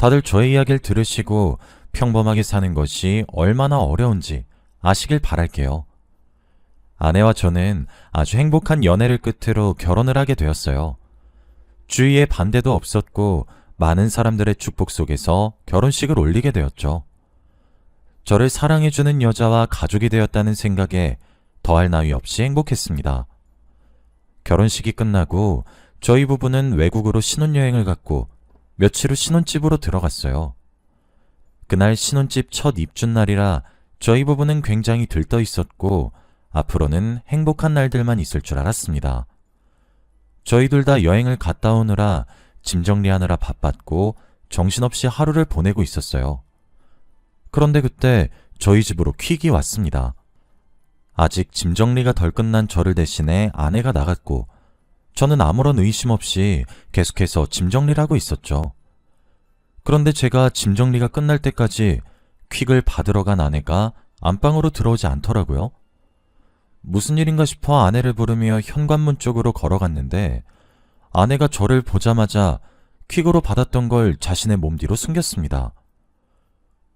다들 저의 이야기를 들으시고 평범하게 사는 것이 얼마나 어려운지 아시길 바랄게요. 아내와 저는 아주 행복한 연애를 끝으로 결혼을 하게 되었어요. 주위에 반대도 없었고 많은 사람들의 축복 속에서 결혼식을 올리게 되었죠. 저를 사랑해주는 여자와 가족이 되었다는 생각에 더할 나위 없이 행복했습니다. 결혼식이 끝나고 저희 부부는 외국으로 신혼여행을 갔고 며칠 후 신혼집으로 들어갔어요. 그날 신혼집 첫 입춘날이라 저희 부부는 굉장히 들떠 있었고 앞으로는 행복한 날들만 있을 줄 알았습니다. 저희 둘 다 여행을 갔다 오느라 짐 정리하느라 바빴고 정신없이 하루를 보내고 있었어요. 그런데 그때 저희 집으로 퀵이 왔습니다. 아직 짐 정리가 덜 끝난 저를 대신해 아내가 나갔고 저는 아무런 의심 없이 계속해서 짐 정리를 하고 있었죠. 그런데 제가 짐 정리가 끝날 때까지 퀵을 받으러 간 아내가 안방으로 들어오지 않더라고요. 무슨 일인가 싶어 아내를 부르며 현관문 쪽으로 걸어갔는데 아내가 저를 보자마자 퀵으로 받았던 걸 자신의 몸 뒤로 숨겼습니다.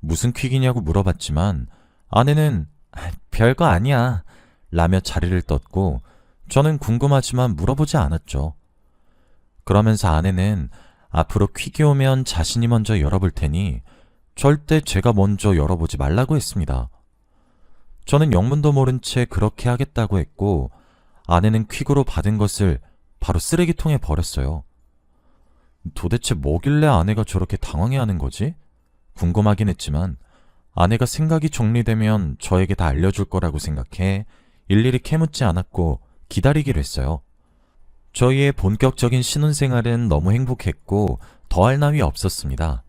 무슨 퀵이냐고 물어봤지만 아내는 별거 아니야 라며 자리를 떴고 저는 궁금하지만 물어보지 않았죠. 그러면서 아내는 앞으로 퀵이 오면 자신이 먼저 열어볼 테니 절대 제가 먼저 열어보지 말라고 했습니다. 저는 영문도 모른 채 그렇게 하겠다고 했고 아내는 퀵으로 받은 것을 바로 쓰레기통에 버렸어요. 도대체 뭐길래 아내가 저렇게 당황해하는 거지? 궁금하긴 했지만 아내가 생각이 정리되면 저에게 다 알려줄 거라고 생각해 일일이 캐묻지 않았고 기다리기로 했어요. 저희의 본격적인 신혼생활은 너무 행복했고 더할 나위 없었습니다.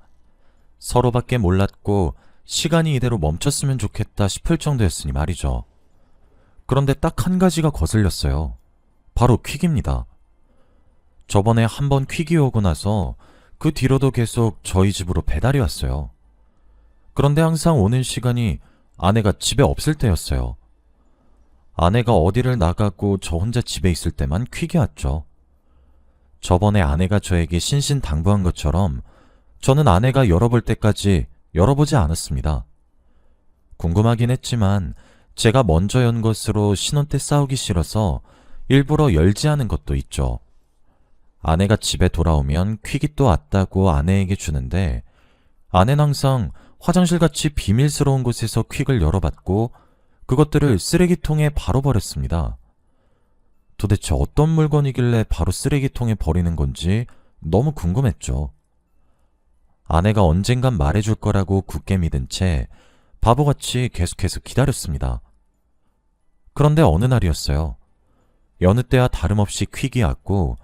서로밖에 몰랐고 시간이 이대로 멈췄으면 좋겠다 싶을 정도였으니 말이죠. 그런데 딱 한 가지가 거슬렸어요. 바로 퀵입니다. 저번에 한 번 퀵이 오고 나서 그 뒤로도 계속 저희 집으로 배달이 왔어요. 그런데 항상 오는 시간이 아내가 집에 없을 때였어요. 아내가 어디를 나가고 저 혼자 집에 있을 때만 퀵이 왔죠. 저번에 아내가 저에게 신신당부한 것처럼 저는 아내가 열어볼 때까지 열어보지 않았습니다. 궁금하긴 했지만 제가 먼저 연 것으로 신혼 때 싸우기 싫어서 일부러 열지 않은 것도 있죠. 아내가 집에 돌아오면 퀵이 또 왔다고 아내에게 주는데 아내는 항상 화장실같이 비밀스러운 곳에서 퀵을 열어봤고 그것들을 쓰레기통에 바로 버렸습니다. 도대체 어떤 물건이길래 바로 쓰레기통에 버리는 건지 너무 궁금했죠. 아내가 언젠간 말해줄 거라고 굳게 믿은 채 바보같이 계속해서 기다렸습니다. 그런데 어느 날이었어요. 여느 때와 다름없이 퀵이 왔고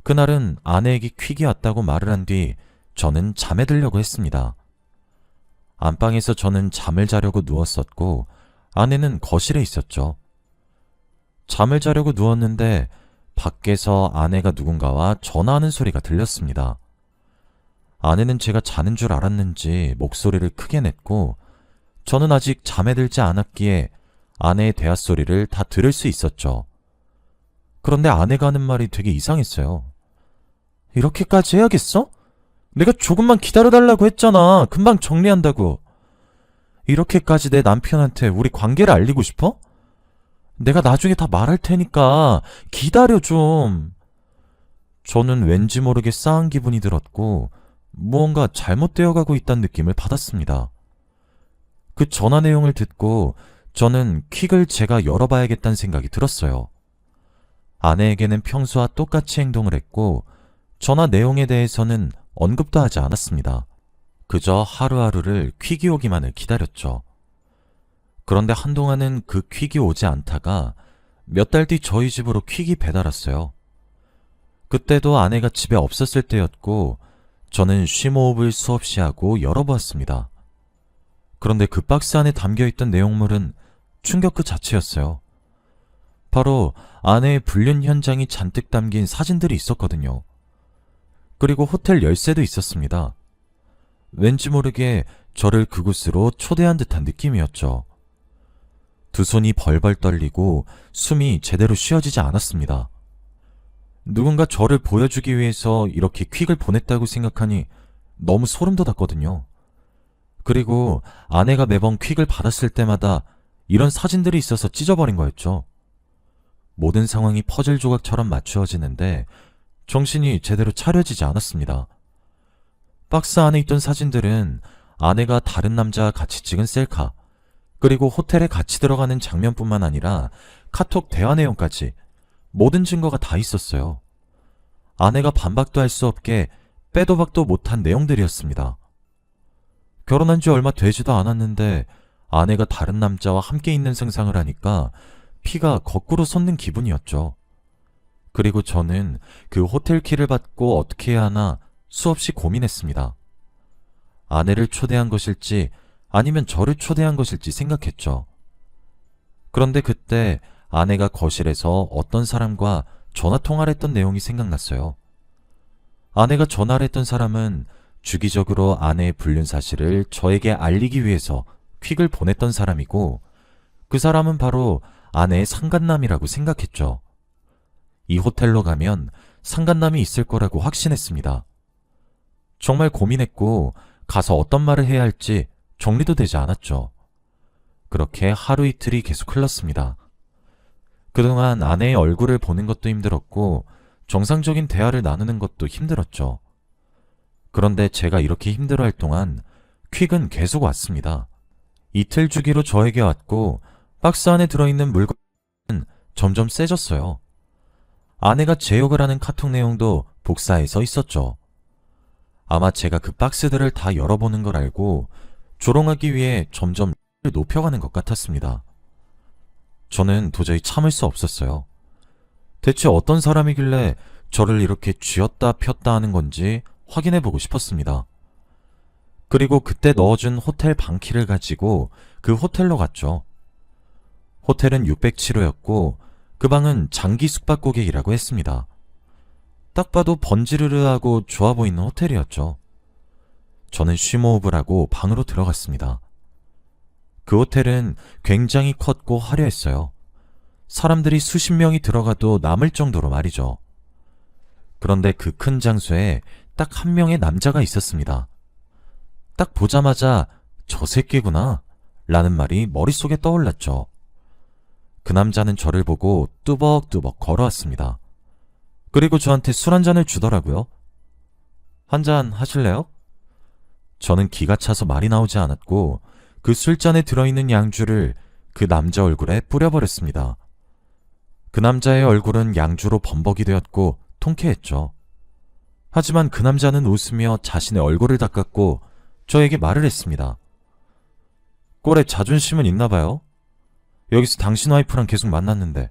그날은 아내에게 퀵이 왔다고 말을 한 뒤 저는 잠에 들려고 했습니다. 안방에서 저는 잠을 자려고 누웠었고 아내는 거실에 있었죠. 잠을 자려고 누웠는데 밖에서 아내가 누군가와 전화하는 소리가 들렸습니다. 아내는 제가 자는 줄 알았는지 목소리를 크게 냈고 저는 아직 잠에 들지 않았기에 아내의 대화 소리를 다 들을 수 있었죠. 그런데 아내가 하는 말이 되게 이상했어요. 이렇게까지 해야겠어? 내가 조금만 기다려달라고 했잖아. 금방 정리한다고. 이렇게까지 내 남편한테 우리 관계를 알리고 싶어? 내가 나중에 다 말할 테니까 기다려 좀. 저는 왠지 모르게 싸한 기분이 들었고 무언가 잘못되어 가고 있다는 느낌을 받았습니다. 그 전화 내용을 듣고 저는 퀵을 제가 열어봐야겠다는 생각이 들었어요. 아내에게는 평소와 똑같이 행동을 했고 전화 내용에 대해서는 언급도 하지 않았습니다. 그저 하루하루를 퀵이 오기만을 기다렸죠. 그런데 한동안은 그 퀵이 오지 않다가 몇 달 뒤 저희 집으로 퀵이 배달 왔어요. 그때도 아내가 집에 없었을 때였고 저는 쉼호흡을 수없이 하고 열어보았습니다. 그런데 그 박스 안에 담겨있던 내용물은 충격 그 자체였어요. 바로 아내의 불륜 현장이 잔뜩 담긴 사진들이 있었거든요. 그리고 호텔 열쇠도 있었습니다. 왠지 모르게 저를 그곳으로 초대한 듯한 느낌이었죠. 두 손이 벌벌 떨리고 숨이 제대로 쉬어지지 않았습니다. 누군가 저를 보여주기 위해서 이렇게 퀵을 보냈다고 생각하니 너무 소름 돋았거든요. 그리고 아내가 매번 퀵을 받았을 때마다 이런 사진들이 있어서 찢어버린 거였죠. 모든 상황이 퍼즐 조각처럼 맞추어지는데 정신이 제대로 차려지지 않았습니다. 박스 안에 있던 사진들은 아내가 다른 남자와 같이 찍은 셀카, 그리고 호텔에 같이 들어가는 장면뿐만 아니라 카톡 대화 내용까지 모든 증거가 다 있었어요. 아내가 반박도 할 수 없게 빼도 박도 못한 내용들이었습니다. 결혼한 지 얼마 되지도 않았는데 아내가 다른 남자와 함께 있는 상상을 하니까 피가 거꾸로 솟는 기분이었죠. 그리고 저는 그 호텔 키를 받고 어떻게 해야 하나 수없이 고민했습니다. 아내를 초대한 것일지 아니면 저를 초대한 것일지 생각했죠. 그런데 그때 아내가 거실에서 어떤 사람과 전화통화를 했던 내용이 생각났어요. 아내가 전화를 했던 사람은 주기적으로 아내의 불륜 사실을 저에게 알리기 위해서 퀵을 보냈던 사람이고, 그 사람은 바로 아내의 상간남이라고 생각했죠. 이 호텔로 가면 상간남이 있을 거라고 확신했습니다. 정말 고민했고 가서 어떤 말을 해야 할지 정리도 되지 않았죠. 그렇게 하루 이틀이 계속 흘렀습니다. 그동안 아내의 얼굴을 보는 것도 힘들었고 정상적인 대화를 나누는 것도 힘들었죠. 그런데 제가 이렇게 힘들어할 동안 퀵은 계속 왔습니다. 이틀 주기로 저에게 왔고 박스 안에 들어있는 물건은 점점 세졌어요. 아내가 제 욕을 하는 카톡 내용도 복사해서 있었죠. 아마 제가 그 박스들을 다 열어보는 걸 알고 조롱하기 위해 점점 높여가는 것 같았습니다. 저는 도저히 참을 수 없었어요. 대체 어떤 사람이길래 저를 이렇게 쥐었다 폈다 하는 건지 확인해보고 싶었습니다. 그리고 그때 넣어준 호텔 방키를 가지고 그 호텔로 갔죠. 호텔은 607호였고 그 방은 장기 숙박고객이라고 했습니다. 딱 봐도 번지르르하고 좋아 보이는 호텔이었죠. 저는 쉼호흡을 하고 방으로 들어갔습니다. 그 호텔은 굉장히 컸고 화려했어요. 사람들이 수십 명이 들어가도 남을 정도로 말이죠. 그런데 그 큰 장소에 딱 한 명의 남자가 있었습니다. 딱 보자마자 저 새끼구나 라는 말이 머릿속에 떠올랐죠. 그 남자는 저를 보고 뚜벅뚜벅 걸어왔습니다. 그리고 저한테 술 한 잔을 주더라고요. 한 잔 하실래요? 저는 기가 차서 말이 나오지 않았고 그 술잔에 들어있는 양주를 그 남자 얼굴에 뿌려버렸습니다. 그 남자의 얼굴은 양주로 범벅이 되었고 통쾌했죠. 하지만 그 남자는 웃으며 자신의 얼굴을 닦았고 저에게 말을 했습니다. 꼴에 자존심은 있나 봐요. 여기서 당신 와이프랑 계속 만났는데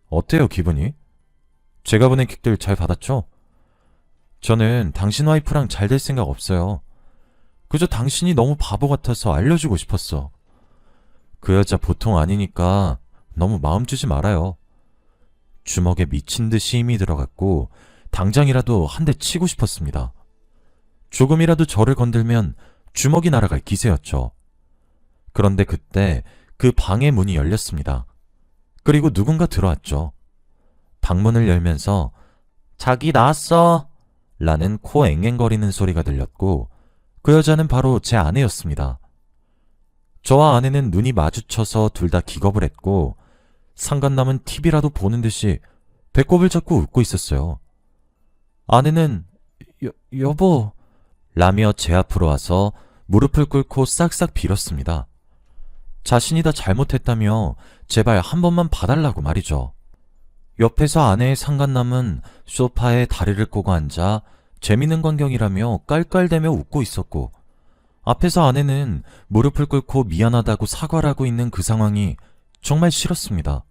어때요, 기분이? 제가 보낸 킥들 잘 받았죠? 저는 당신 와이프랑 잘 될 생각 없어요. 그저 당신이 너무 바보 같아서 알려주고 싶었어. 그 여자 보통 아니니까 너무 마음 주지 말아요. 주먹에 미친 듯이 힘이 들어갔고 당장이라도 한 대 치고 싶었습니다. 조금이라도 저를 건들면 주먹이 날아갈 기세였죠. 그런데 그때 그 방의 문이 열렸습니다. 그리고 누군가 들어왔죠. 방문을 열면서 자기 나왔어 라는 코 앵앵거리는 소리가 들렸고 그 여자는 바로 제 아내였습니다. 저와 아내는 눈이 마주쳐서 둘 다 기겁을 했고 상간남은 TV라도 보는 듯이 배꼽을 잡고 웃고 있었어요. 아내는 여보 라며 제 앞으로 와서 무릎을 꿇고 싹싹 빌었습니다. 자신이 다 잘못했다며 제발 한 번만 봐달라고 말이죠. 옆에서 아내의 상간남은 소파에 다리를 꼬고 앉아 재밌는 광경이라며 깔깔대며 웃고 있었고 앞에서 아내는 무릎을 꿇고 미안하다고 사과를 하고 있는 그 상황이 정말 싫었습니다.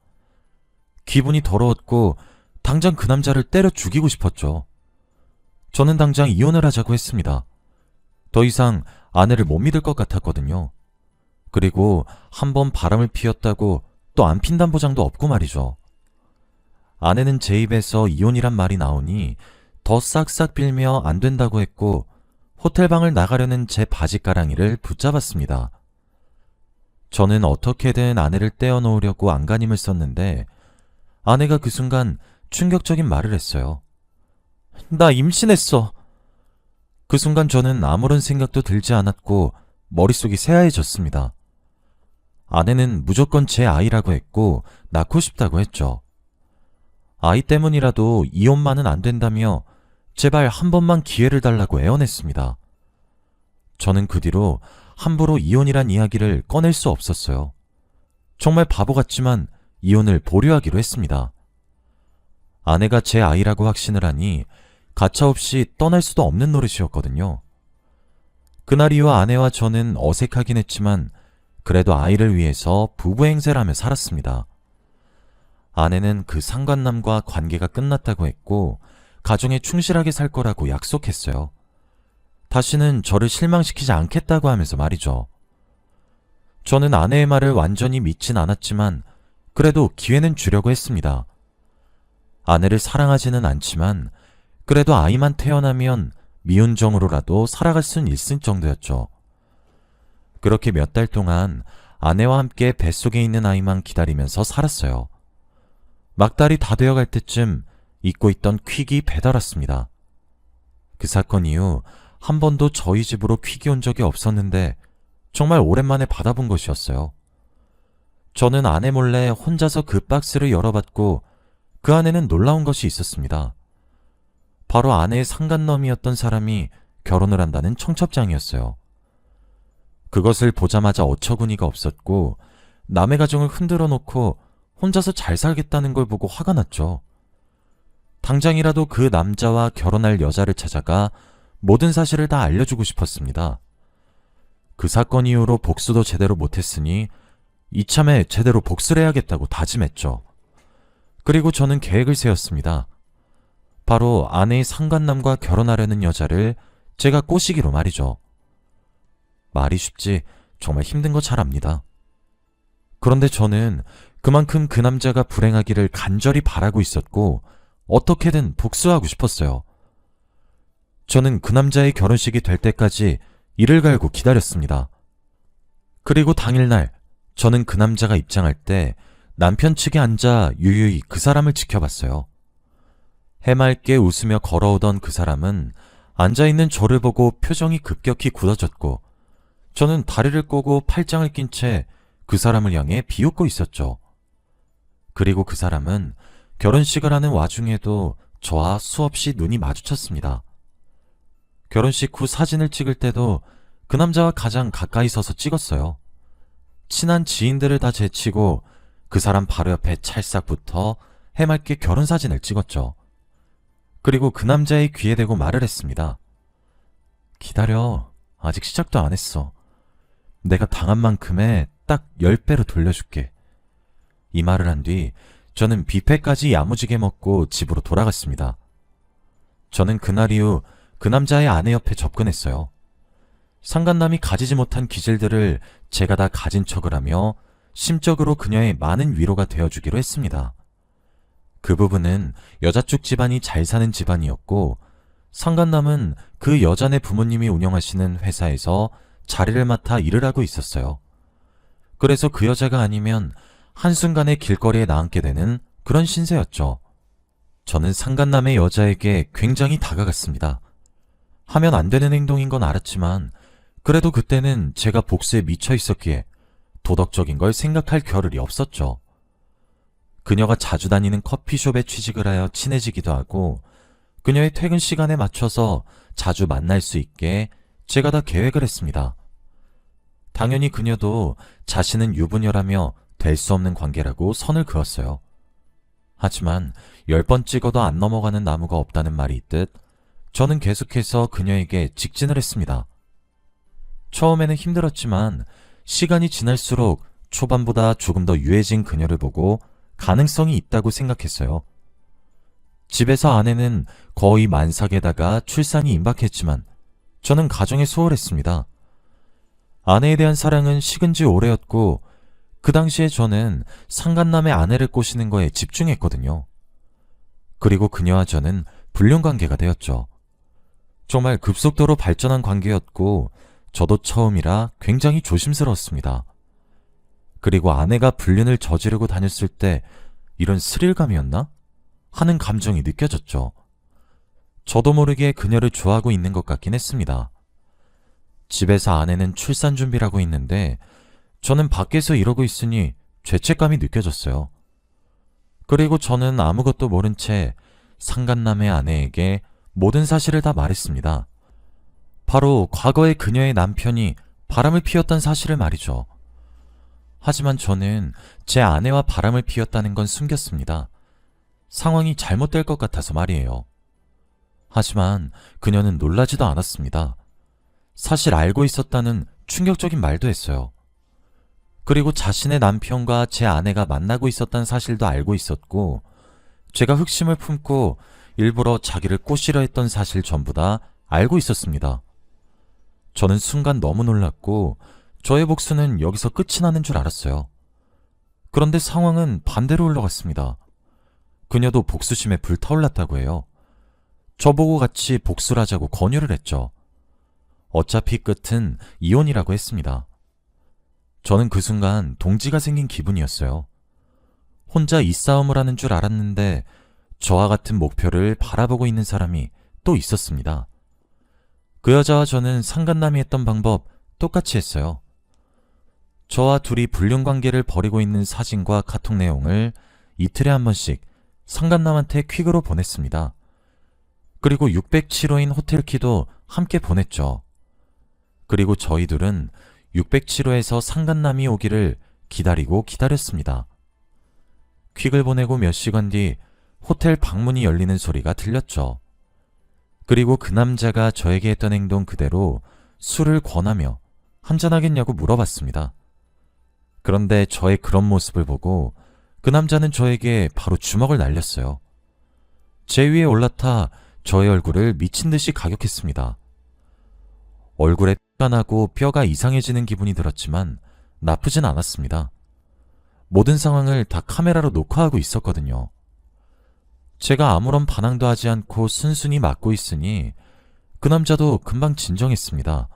기분이 더러웠고 당장 그 남자를 때려 죽이고 싶었죠. 저는 당장 이혼을 하자고 했습니다. 더 이상 아내를 못 믿을 것 같았거든요. 그리고 한 번 바람을 피웠다고 또 안 핀다는 보장도 없고 말이죠. 아내는 제 입에서 이혼이란 말이 나오니 더 싹싹 빌며 안 된다고 했고 호텔방을 나가려는 제 바지가랑이를 붙잡았습니다. 저는 어떻게든 아내를 떼어놓으려고 안간힘을 썼는데 아내가 그 순간 충격적인 말을 했어요. 나 임신했어. 그 순간 저는 아무런 생각도 들지 않았고 머릿속이 새하얘졌습니다. 아내는 무조건 제 아이라고 했고 낳고 싶다고 했죠. 아이 때문이라도 이혼만은 안 된다며 제발 한 번만 기회를 달라고 애원했습니다. 저는 그 뒤로 함부로 이혼이란 이야기를 꺼낼 수 없었어요. 정말 바보 같지만 이혼을 보류하기로 했습니다. 아내가 제 아이라고 확신을 하니 가차없이 떠날 수도 없는 노릇이었거든요. 그날 이후 아내와 저는 어색하긴 했지만 그래도 아이를 위해서 부부 행세를 하며 살았습니다. 아내는 그 상간남과 관계가 끝났다고 했고 가정에 충실하게 살 거라고 약속했어요. 다시는 저를 실망시키지 않겠다고 하면서 말이죠. 저는 아내의 말을 완전히 믿진 않았지만 그래도 기회는 주려고 했습니다. 아내를 사랑하지는 않지만 그래도 아이만 태어나면 미운정으로라도 살아갈 순 있을 정도였죠. 그렇게 몇 달 동안 아내와 함께 뱃속에 있는 아이만 기다리면서 살았어요. 막달이 다 되어갈 때쯤 잊고 있던 퀵이 배달 왔습니다. 그 사건 이후 한 번도 저희 집으로 퀵이 온 적이 없었는데 정말 오랜만에 받아본 것이었어요. 저는 아내 몰래 혼자서 그 박스를 열어봤고 그 안에는 놀라운 것이 있었습니다. 바로 아내의 상간남이었던 사람이 결혼을 한다는 청첩장이었어요. 그것을 보자마자 어처구니가 없었고 남의 가정을 흔들어 놓고 혼자서 잘 살겠다는 걸 보고 화가 났죠. 당장이라도 그 남자와 결혼할 여자를 찾아가 모든 사실을 다 알려주고 싶었습니다. 그 사건 이후로 복수도 제대로 못했으니 이참에 제대로 복수를 해야겠다고 다짐했죠. 그리고 저는 계획을 세웠습니다. 바로 아내의 상간남과 결혼하려는 여자를 제가 꼬시기로 말이죠. 말이 쉽지 정말 힘든 거 잘 압니다. 그런데 저는 그만큼 그 남자가 불행하기를 간절히 바라고 있었고 어떻게든 복수하고 싶었어요. 저는 그 남자의 결혼식이 될 때까지 이를 갈고 기다렸습니다. 그리고 당일날 저는 그 남자가 입장할 때 남편 측에 앉아 유유히 그 사람을 지켜봤어요. 해맑게 웃으며 걸어오던 그 사람은 앉아있는 저를 보고 표정이 급격히 굳어졌고 저는 다리를 꼬고 팔짱을 낀 채 그 사람을 향해 비웃고 있었죠. 그리고 그 사람은 결혼식을 하는 와중에도 저와 수없이 눈이 마주쳤습니다. 결혼식 후 사진을 찍을 때도 그 남자와 가장 가까이 서서 찍었어요. 친한 지인들을 다 제치고 그 사람 바로 옆에 찰싹 붙어 해맑게 결혼사진을 찍었죠. 그리고 그 남자의 귀에 대고 말을 했습니다. 기다려. 아직 시작도 안 했어. 내가 당한 만큼의 딱 10배로 돌려줄게. 이 말을 한 뒤 저는 뷔페까지 야무지게 먹고 집으로 돌아갔습니다. 저는 그날 이후 그 남자의 아내 옆에 접근했어요. 상간남이 가지지 못한 기질들을 제가 다 가진 척을 하며 심적으로 그녀의 많은 위로가 되어주기로 했습니다. 그 부분은 여자 쪽 집안이 잘 사는 집안이었고 상간남은 그 여자네 부모님이 운영하시는 회사에서 자리를 맡아 일을 하고 있었어요. 그래서 그 여자가 아니면 한순간에 길거리에 나앉게 되는 그런 신세였죠. 저는 상간남의 여자에게 굉장히 다가갔습니다. 하면 안 되는 행동인 건 알았지만 그래도 그때는 제가 복수에 미쳐 있었기에 도덕적인 걸 생각할 겨를이 없었죠. 그녀가 자주 다니는 커피숍에 취직을 하여 친해지기도 하고 그녀의 퇴근 시간에 맞춰서 자주 만날 수 있게 제가 다 계획을 했습니다. 당연히 그녀도 자신은 유부녀라며 될 수 없는 관계라고 선을 그었어요. 하지만 10번 찍어도 안 넘어가는 나무가 없다는 말이 있듯 저는 계속해서 그녀에게 직진을 했습니다. 처음에는 힘들었지만 시간이 지날수록 초반보다 조금 더 유해진 그녀를 보고 가능성이 있다고 생각했어요. 집에서 아내는 거의 만삭에다가 출산이 임박했지만 저는 가정에 소홀했습니다. 아내에 대한 사랑은 식은 지 오래였고 그 당시에 저는 상간남의 아내를 꼬시는 거에 집중했거든요. 그리고 그녀와 저는 불륜관계가 되었죠. 정말 급속도로 발전한 관계였고 저도 처음이라 굉장히 조심스러웠습니다. 그리고 아내가 불륜을 저지르고 다녔을 때 이런 스릴감이었나? 하는 감정이 느껴졌죠. 저도 모르게 그녀를 좋아하고 있는 것 같긴 했습니다. 집에서 아내는 출산 준비를 하고 있는데 저는 밖에서 이러고 있으니 죄책감이 느껴졌어요. 그리고 저는 아무것도 모른 채 상간남의 아내에게 모든 사실을 다 말했습니다. 바로 과거에 그녀의 남편이 바람을 피웠던 사실을 말이죠. 하지만 저는 제 아내와 바람을 피웠다는 건 숨겼습니다. 상황이 잘못될 것 같아서 말이에요. 하지만 그녀는 놀라지도 않았습니다. 사실 알고 있었다는 충격적인 말도 했어요. 그리고 자신의 남편과 제 아내가 만나고 있었다는 사실도 알고 있었고, 제가 흑심을 품고 일부러 자기를 꼬시려 했던 사실 전부 다 알고 있었습니다. 저는 순간 너무 놀랐고 저의 복수는 여기서 끝이 나는 줄 알았어요. 그런데 상황은 반대로 흘러갔습니다. 그녀도 복수심에 불타올랐다고 해요. 저보고 같이 복수를 하자고 권유를 했죠. 어차피 끝은 이혼이라고 했습니다. 저는 그 순간 동지가 생긴 기분이었어요. 혼자 이 싸움을 하는 줄 알았는데 저와 같은 목표를 바라보고 있는 사람이 또 있었습니다. 그 여자와 저는 상간남이 했던 방법 똑같이 했어요. 저와 둘이 불륜관계를 벌이고 있는 사진과 카톡 내용을 이틀에 한 번씩 상간남한테 퀵으로 보냈습니다. 그리고 607호인 호텔키도 함께 보냈죠. 그리고 저희 둘은 607호에서 상간남이 오기를 기다리고 기다렸습니다. 퀵을 보내고 몇 시간 뒤 호텔 방문이 열리는 소리가 들렸죠. 그리고 그 남자가 저에게 했던 행동 그대로 술을 권하며 한잔하겠냐고 물어봤습니다. 그런데 저의 그런 모습을 보고 그 남자는 저에게 바로 주먹을 날렸어요. 제 위에 올라타 저의 얼굴을 미친 듯이 가격했습니다. 얼굴에 피가 나고 뼈가 이상해지는 기분이 들었지만 나쁘진 않았습니다. 모든 상황을 다 카메라로 녹화하고 있었거든요. 제가 아무런 반항도 하지 않고 순순히 맞고 있으니 그 남자도 금방 진정했습니다.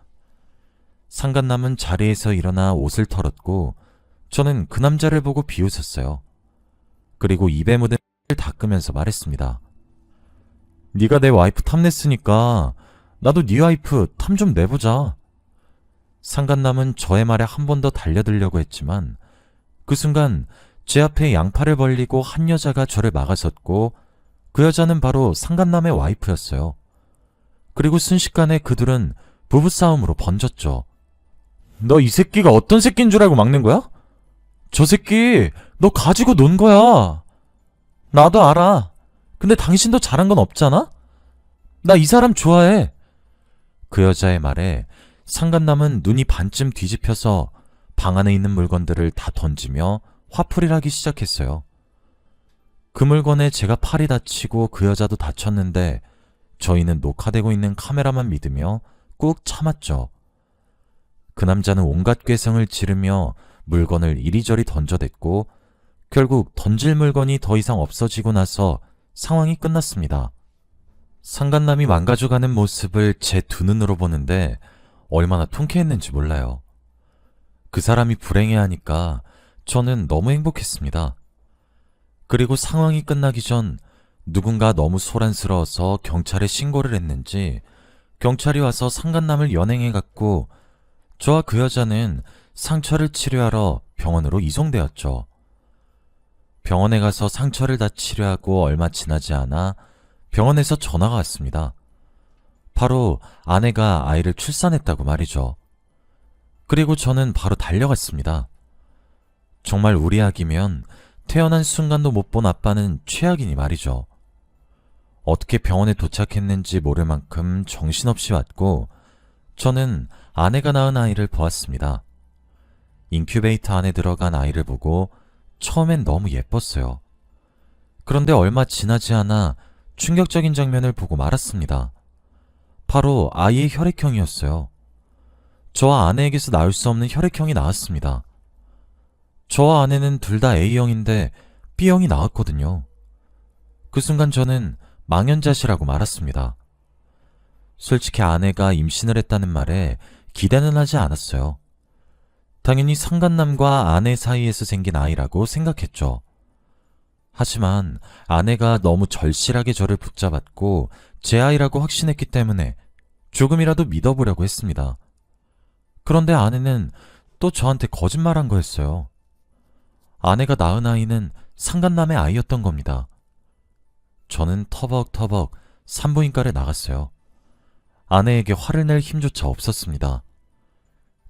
상간남은 자리에서 일어나 옷을 털었고 저는 그 남자를 보고 비웃었어요. 그리고 입에 묻은 을 닦으면서 말했습니다. 네가 내 와이프 탐냈으니까 나도 네 와이프 탐 좀 내보자. 상간남은 저의 말에 한 번 더 달려들려고 했지만 그 순간 제 앞에 양팔을 벌리고 한 여자가 저를 막아섰고 그 여자는 바로 상간남의 와이프였어요. 그리고 순식간에 그들은 부부싸움으로 번졌죠. 너 이 새끼가 어떤 새끼인 줄 알고 막는 거야? 저 새끼 너 가지고 논 거야. 나도 알아. 근데 당신도 잘한 건 없잖아? 나 이 사람 좋아해. 그 여자의 말에 상간남은 눈이 반쯤 뒤집혀서 방 안에 있는 물건들을 다 던지며 화풀이를 하기 시작했어요. 그 물건에 제가 팔이 다치고 그 여자도 다쳤는데 저희는 녹화되고 있는 카메라만 믿으며 꾹 참았죠. 그 남자는 온갖 꾀성을 지르며 물건을 이리저리 던져댔고 결국 던질 물건이 더 이상 없어지고 나서 상황이 끝났습니다. 상간남이 망가져가는 모습을 제 두 눈으로 보는데 얼마나 통쾌했는지 몰라요. 그 사람이 불행해하니까 저는 너무 행복했습니다. 그리고 상황이 끝나기 전 누군가 너무 소란스러워서 경찰에 신고를 했는지 경찰이 와서 상간남을 연행해갔고 저와 그 여자는 상처를 치료하러 병원으로 이송되었죠. 병원에 가서 상처를 다 치료하고 얼마 지나지 않아 병원에서 전화가 왔습니다. 바로 아내가 아이를 출산했다고 말이죠. 그리고 저는 바로 달려갔습니다. 정말 우리 아기면 태어난 순간도 못 본 아빠는 최악이니 말이죠. 어떻게 병원에 도착했는지 모를 만큼 정신없이 왔고 저는 아내가 낳은 아이를 보았습니다. 인큐베이터 안에 들어간 아이를 보고 처음엔 너무 예뻤어요. 그런데 얼마 지나지 않아 충격적인 장면을 보고 말았습니다. 바로 아이의 혈액형이었어요. 저와 아내에게서 나올 수 없는 혈액형이 나왔습니다. 저와 아내는 둘 다 A형인데 B형이 나왔거든요. 그 순간 저는 망연자실하고 말았습니다. 솔직히 아내가 임신을 했다는 말에 기대는 하지 않았어요. 당연히 상간남과 아내 사이에서 생긴 아이라고 생각했죠. 하지만 아내가 너무 절실하게 저를 붙잡았고 제 아이라고 확신했기 때문에 조금이라도 믿어보려고 했습니다. 그런데 아내는 또 저한테 거짓말한 거였어요. 아내가 낳은 아이는 상간남의 아이였던 겁니다. 저는 터벅터벅 산부인과를 나갔어요. 아내에게 화를 낼 힘조차 없었습니다.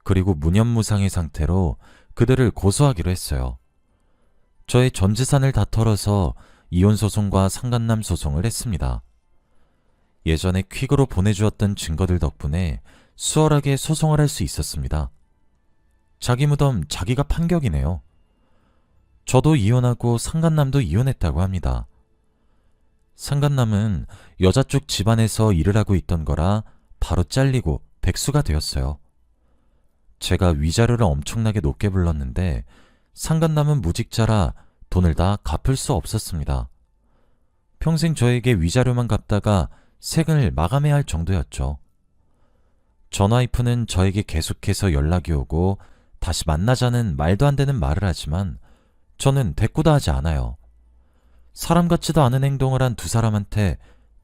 그리고 무념무상의 상태로 그들을 고소하기로 했어요. 저의 전 재산을 다 털어서 이혼소송과 상간남 소송을 했습니다. 예전에 퀵으로 보내주었던 증거들 덕분에 수월하게 소송을 할 수 있었습니다. 자기 무덤 자기가 판격이네요. 저도 이혼하고 상간남도 이혼했다고 합니다. 상간남은 여자 쪽 집안에서 일을 하고 있던 거라 바로 잘리고 백수가 되었어요. 제가 위자료를 엄청나게 높게 불렀는데 상간남은 무직자라 돈을 다 갚을 수 없었습니다. 평생 저에게 위자료만 갚다가 세금을 마감해야 할 정도였죠. 전 와이프는 저에게 계속해서 연락이 오고 다시 만나자는 말도 안 되는 말을 하지만 저는 대꾸도 하지 않아요. 사람 같지도 않은 행동을 한 두 사람한테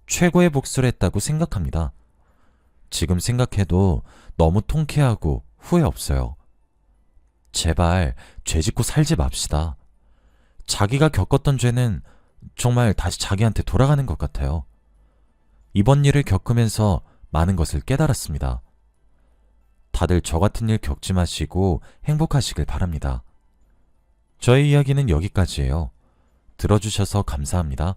최고의 복수를 했다고 생각합니다. 지금 생각해도 너무 통쾌하고 후회 없어요. 제발 죄 짓고 살지 맙시다. 자기가 겪었던 죄는 정말 다시 자기한테 돌아가는 것 같아요. 이번 일을 겪으면서 많은 것을 깨달았습니다. 다들 저 같은 일 겪지 마시고 행복하시길 바랍니다. 저의 이야기는 여기까지예요. 들어주셔서 감사합니다.